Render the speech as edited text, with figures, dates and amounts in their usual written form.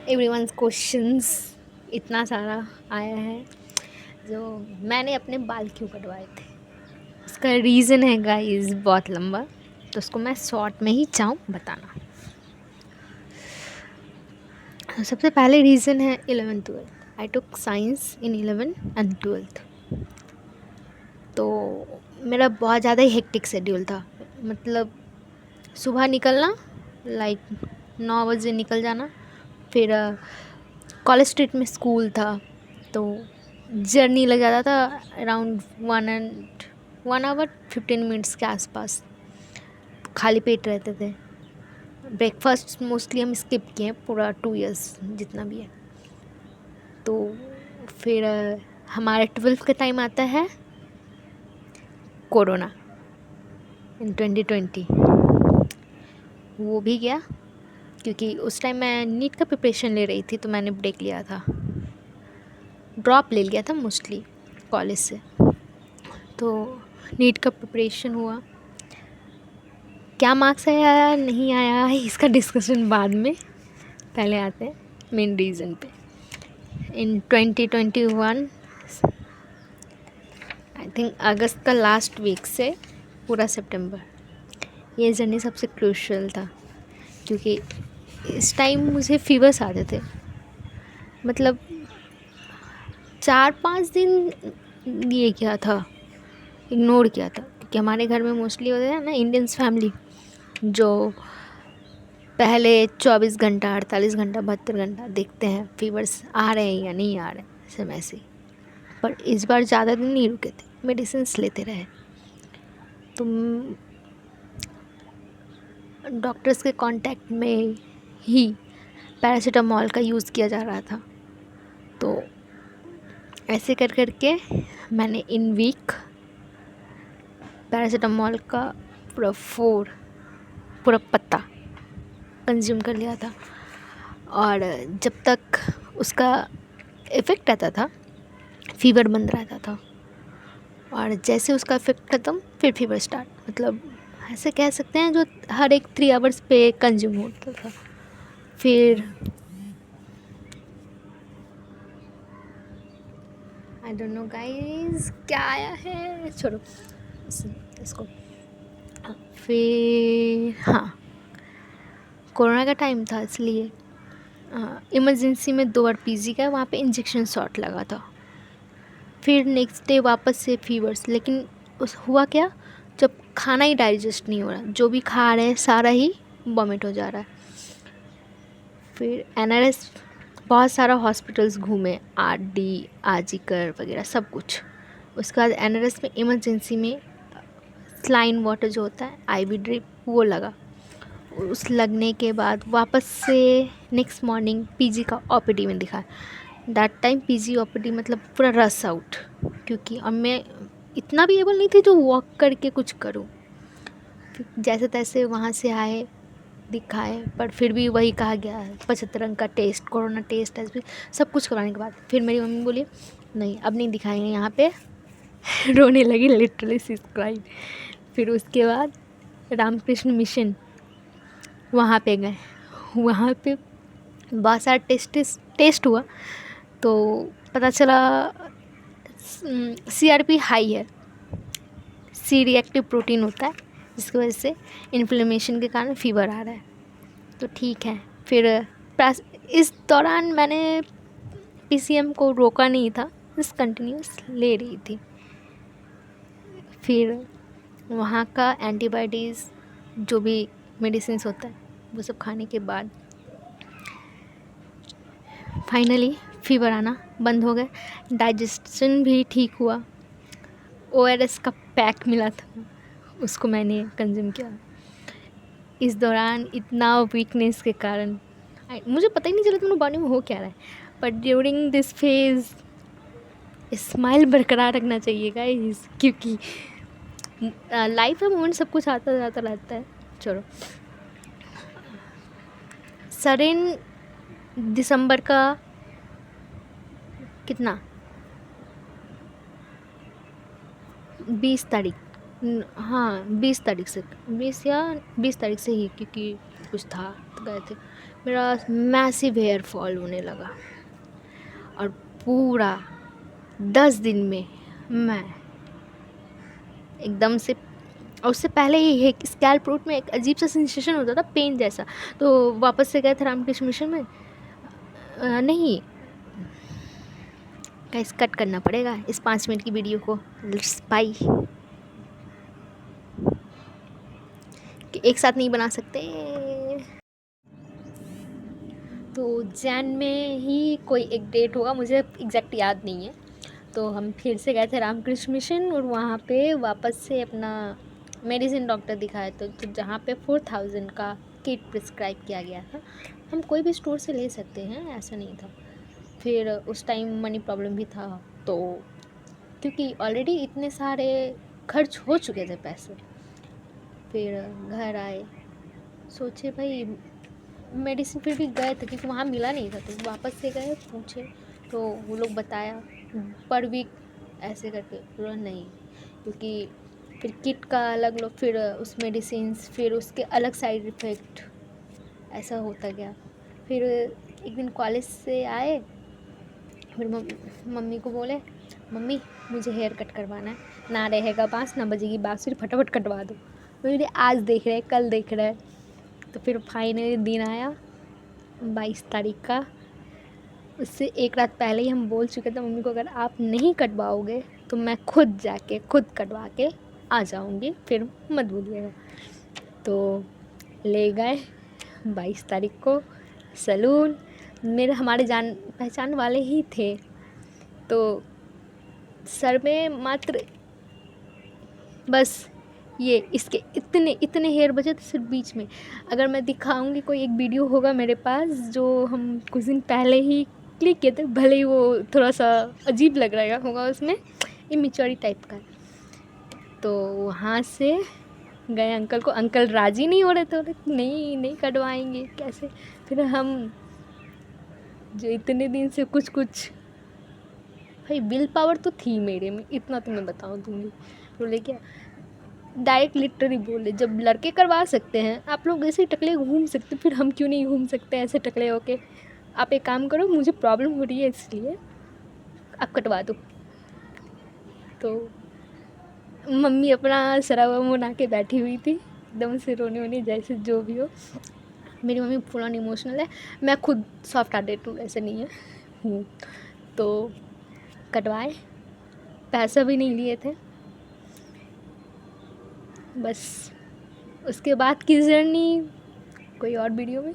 Everyone's questions इतना सारा आया है जो मैंने अपने बाल क्यों कटवाए थे। उसका रीज़न है गाइस बहुत लंबा, तो उसको मैं शॉर्ट में ही चाहूँ बताना। सबसे पहले रीज़न है 11th-12th। I took science in 11th and 12th। तो मेरा बहुत ज़्यादा ही हेक्टिक शेड्यूल था। मतलब सुबह निकलना, लाइक 9 बजे निकल जाना, फिर कॉलेज स्ट्रीट में स्कूल था, तो जर्नी लग जाता था अराउंड 1 आवर 15 मिनट्स के आसपास। खाली पेट रहते थे। ब्रेकफास्ट मोस्टली हम स्किप किए हैं पूरा 2 इयर्स जितना भी है। तो फिर हमारे 12th का टाइम आता है कोरोना इन 2020। वो भी गया क्योंकि उस टाइम मैं नीट का प्रिपरेशन ले रही थी, तो मैंने ब्रेक लिया था, ड्रॉप ले लिया था मोस्टली कॉलेज से। तो नीट का प्रिपरेशन हुआ, क्या मार्क्स आया नहीं आया इसका डिस्कशन बाद में, पहले आते हैं मेन रीज़न पे। इन 2021 आई थिंक अगस्त का लास्ट वीक से पूरा सितंबर, ये जर्नी सबसे क्रूशियल था क्योंकि इस टाइम मुझे फीवर्स आते थे। मतलब 4-5 दिन ये किया था, इग्नोर किया था, क्योंकि हमारे घर में मोस्टली होते हैं ना इंडियंस फैमिली, जो पहले 24 घंटा 48 घंटा 72 घंटा देखते हैं फीवर्स आ रहे हैं या नहीं आ रहे हैं, सब ऐसे ही। पर इस बार ज़्यादा दिन नहीं रुके थे, मेडिसिन्स लेते रहे। तो डॉक्टर्स के कांटेक्ट में ही पैरासीटामॉल का यूज़ किया जा रहा था। तो ऐसे कर करके मैंने इन वीक पैरासीटामॉल का पूरा पत्ता कंज्यूम कर लिया था। और जब तक उसका इफ़ेक्ट आता था फीवर बंद रहता था, और जैसे उसका इफ़ेक्ट ख़त्म फिर फीवर स्टार्ट। मतलब ऐसे कह सकते हैं जो हर एक 3 आवर्स पे कंज्यूम होता था। फिर आई डोंट नो गाइस क्या आया है, छोड़ो इसको। फिर हाँ, कोरोना का टाइम था इसलिए इमरजेंसी में 2 बार पीजी का वहाँ पे इंजेक्शन शॉट लगा था। फिर नेक्स्ट डे वापस से फीवर्स, लेकिन उस हुआ क्या, जब खाना ही डाइजेस्ट नहीं हो रहा, जो भी खा रहे हैं सारा ही वॉमिट हो जा रहा है। फिर एनआरएस बहुत सारा हॉस्पिटल्स घूमे, आरडी आजीकर वगैरह सब कुछ। उसके बाद एनआरएस में इमरजेंसी में सलाइन वाटर जो होता है आईवी ड्रिप वो लगा। उस लगने के बाद वापस से नेक्स्ट मॉर्निंग पीजी का ओपीडी में दिखा। दैट टाइम पीजी ओपीडी मतलब पूरा रस आउट, क्योंकि अब मैं इतना भी एबल नहीं थी जो वॉक करके कुछ करूँ। जैसे तैसे वहाँ से आए, दिखाए, पर फिर भी वही कहा गया है 75 अंक का टेस्ट, कोरोना टेस्ट है। सब कुछ करवाने के बाद फिर मेरी मम्मी बोली नहीं अब नहीं दिखाएंगे यहाँ पे रोने लगी लिटरली, शी क्राइड। फिर उसके बाद रामकृष्ण मिशन वहाँ पे गए। वहाँ पे बहुत सारा टेस्ट हुआ, तो पता चला सीआरपी हाई है। सी रिएक्टिव प्रोटीन होता है जिसकी वजह से इन्फ्लेमेशन के कारण फीवर आ रहा है। तो ठीक है, फिर इस दौरान मैंने पीसीएम को रोका नहीं था, बस कंटिन्यूस ले रही थी। फिर वहाँ का एंटीबायोटिक्स जो भी मेडिसिन होता है वो सब खाने के बाद फाइनली फीवर आना बंद हो गए, डाइजेशन भी ठीक हुआ। ओआरएस का पैक मिला था, उसको मैंने कंज्यूम किया। इस दौरान इतना वीकनेस के कारण मुझे पता ही नहीं चला था मेरे बॉडी में हो क्या रहा है। But during this phase smile बरकरार रखना चाहिए गाइस, क्योंकि लाइफ है, मोमेंट सब कुछ आता जाता रहता है। चलो, सडन दिसंबर का कितना 20 तारीख, हाँ 20 तारीख से, 20 या 20 तारीख से ही, क्योंकि कुछ था तो गए थे। मेरा मैसिव हेयर फॉल होने लगा और पूरा 10 दिन में मैं एकदम से, और उससे पहले ही एक स्कैल्प रूट में एक अजीब सा सेंसेशन होता था, पेन जैसा। तो वापस से गए थे रामकृष्ण मिशन में। नहीं गाइस, कट करना पड़ेगा इस 5 मिनट की वीडियो को। बाय, कि एक साथ नहीं बना सकते। तो जैन में ही कोई एक डेट होगा, मुझे एग्जैक्ट याद नहीं है। तो हम फिर से गए थे रामकृष्ण मिशन और वहाँ पे वापस से अपना मेडिसिन डॉक्टर दिखाया। तो जहाँ पे 4000 का किट प्रिस्क्राइब किया गया था। हम कोई भी स्टोर से ले सकते हैं, ऐसा नहीं था। फिर उस टाइम मनी प्रॉब्लम भी था, तो क्योंकि ऑलरेडी इतने सारे खर्च हो चुके थे पैसे। फिर घर आए, सोचे भाई मेडिसिन, फिर भी गए थे क्योंकि वहाँ मिला नहीं था। तो वापस से गए, पूछे तो वो लोग बताया पर वीक ऐसे करके। बोला नहीं, क्योंकि फिर किट का अलग लो, फिर उस मेडिसिन, फिर उसके अलग साइड इफ़ेक्ट, ऐसा होता गया। फिर एक दिन कॉलेज से आए, फिर मम्मी को बोले मम्मी मुझे हेयर कट करवाना है, ना रहेगा बाँस ना बजेगी बाँसुरी, फटाफट कटवा दो। मेरे आज देख रहे कल देख रहे। तो फिर फाइनली दिन आया 22 तारीख का। उससे एक रात पहले ही हम बोल चुके थे मम्मी को, अगर आप नहीं कटवाओगे तो मैं खुद जाके खुद कटवा के आ जाऊँगी, फिर मत बोलिएगा। तो ले गए 22 तारीख को सैलून। हमारे जान पहचान वाले ही थे। तो सर में मात्र बस ये इसके इतने हेयर बचे थे सिर्फ बीच में। अगर मैं दिखाऊंगी, कोई एक वीडियो होगा मेरे पास जो हम कुछ दिन पहले ही क्लिक किए थे, भले ही वो थोड़ा सा अजीब लग रहा होगा, उसमें इमेच्योरिटी टाइप का। तो वहाँ से गए अंकल को, अंकल राज़ी नहीं हो रहे थे, बोले नहीं कटवाएंगे कैसे। फिर हम जो इतने दिन से कुछ भाई विल पावर तो थी मेरे में, इतना तो मैं बताऊँ दूँगी। बोले क्या, डायरेक्ट लिटरली बोले, जब लड़के करवा सकते हैं आप लोग ऐसे टकले घूम सकते, फिर हम क्यों नहीं घूम सकते ऐसे टकले होके। आप एक काम करो, मुझे प्रॉब्लम हो रही है इसलिए आप कटवा दो। तो मम्मी अपना सरा हुआ मुँह बना के बैठी हुई थी, एकदम से रोने वोने जैसे जो भी हो। मेरी मम्मी फुल ऑन इमोशनल है, मैं खुद सॉफ्ट हार्टेड हूँ, ऐसे नहीं है। तो कटवाए, पैसा भी नहीं लिए थे। बस उसके बाद की जर्नी कोई और वीडियो में